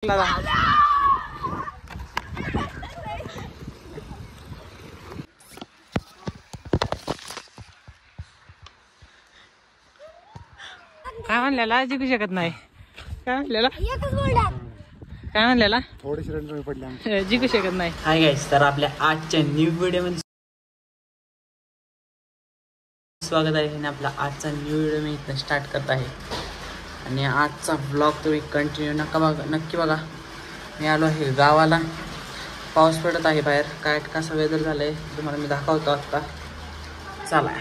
काय म्हणलेला जिंकू शकत नाही. काय म्हणलेला काय म्हणलेला थोडेसे रन कमी पडले जिंकू शकत नाही. हाय गाईस, तर आपल्या आजच्या न्यू व्हिडिओ मध्ये स्वागत आहे. आणि आपला आजचा न्यू व्हिडिओ मी इथं स्टार्ट करत आहे. आणि आजचा व्लॉग तुम्ही कंटिन्यू नक्की बघा. मी आलो आहे गावाला. पाऊस पडत आहे बाहेर. काय कसा वेदर झालं आहे तुम्हाला मी दाखवतो आत्ता. चला.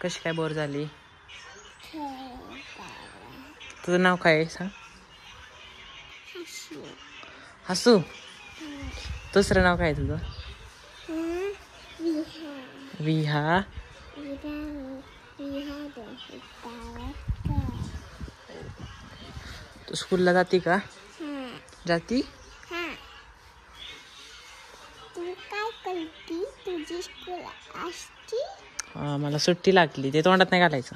कशी काय बोर झाली? तुझं नाव काय आहे सांग? हसू. दुसरं नाव काय आहे तुझं? विहा. तू स्कूलला जाती का? जाती? मला सुट्टी लागली. ते तोंडात नाही घालायचं.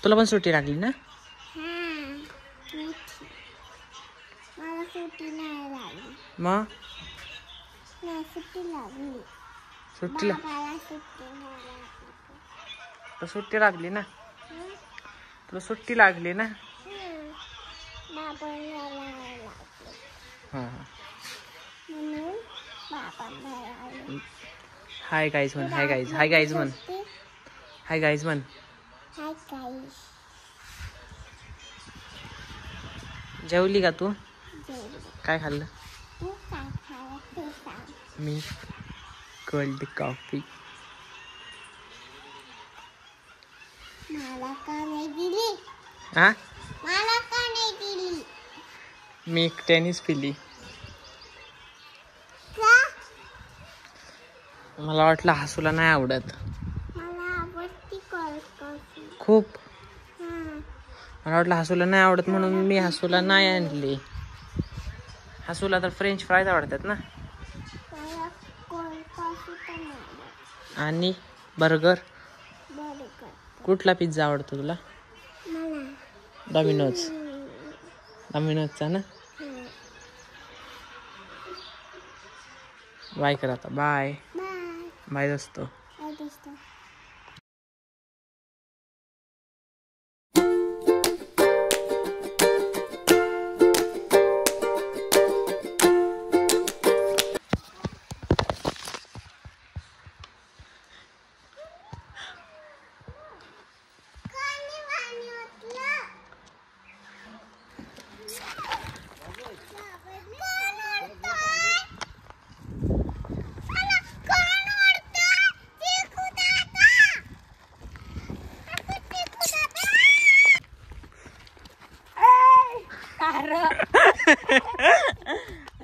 तुला पण सुट्टी लागली ना? मग सुट्टी लागली ना? तुला सुट्टी लागली ना? हाय गाईज म्हण. Hi guys. हाय गाईज म्हण. हाय गाईज म्हण. जेवली का तू? काय खाल्लं? मी कोल्ड कॉफी. हा? मी टेनिस पिली. मला वाटलं हसूला नाही आवडत. खूप. मला वाटलं हसूला नाही आवडत म्हणून मी हसूला नाही आणली. हसूला तर फ्रेंच फ्राईज आवडतात ना. आणि बर्गर. कुठला पिझ्झा आवडतो तुला? डॉमिनोजचा ना. बाय कर आता. बाय बाय दोस्तो.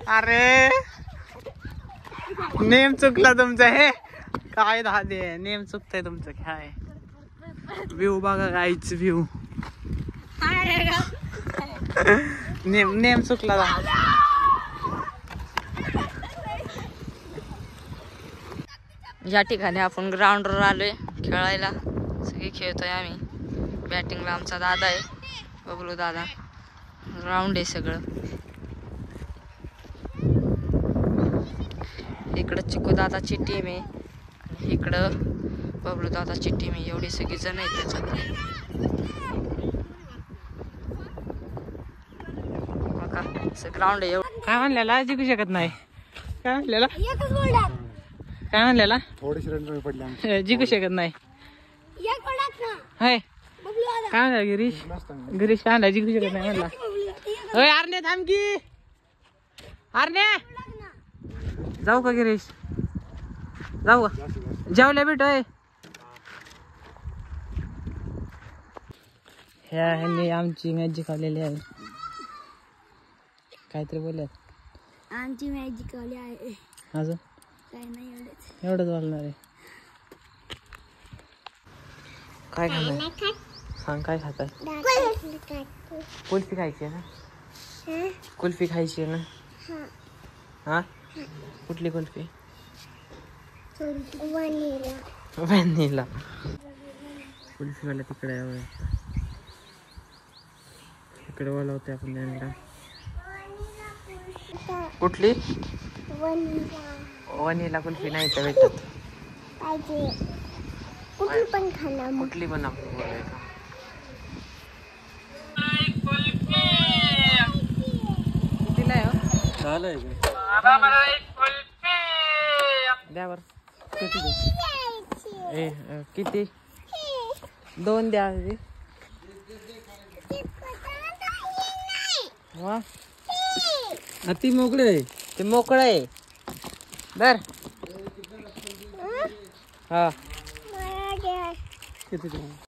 अरे नेम चुकला तुमचा. हे काय दादे नेम चुकतंय तुमचं. काय व्ह्यू बघा गाईच. व्ह्यू नेम चुकला. या ठिकाणी आपण ग्राउंडवर आलोय खेळायला. सगळे खेळतोय आम्ही. बॅटिंगला आमचा दादा आहे, बबलू दादा. ग्राउंड आहे सगळं. इकडं चिकू दादाची टीम आहे आणि इकडं बबलू दादाची टीम आहे. एवढी सगळी जण आहेत त्याच्यात. ग्राउंड आहे. काय म्हणलेला जिंकू शकत नाही. काय म्हणलेला काय म्हणलेला थोडेसे रन कमी पडले जिंकू शकत नाही. हाय काय म्हणला गिरीश? गिरीश काय म्हणला जिंकू शकत नाही म्हणला. होय आरणे थांब की. आरणे जाऊ का गिरीश? जाऊ का जेवल्या भेटोय ह्यांनी आमची मॅजिक आलेली आहे काहीतरी बोलल्यात आमची मॅजिक वाली आहे अजून काय नाही एवढंच एवढंच बोलणार आहे काय खाणार सांग काय खाताय कुल्फी खायची आहे ना कुल्फी खायची आहे ना हा कुठली कुल्फी व्हॅनिला कुल्फीवाला तिकडे आहे तिकडे बोलावते आपण त्यांना कुठली व्हॅनिला कुल्फी नाही तर भेटत कुठली पण खाणार कुठली पण आपण बोलायचं कितीला आहे हो? झालंय द्या बर किती किती 2 द्या वा ती मोकळे ते मोकळं आहे बर हा किती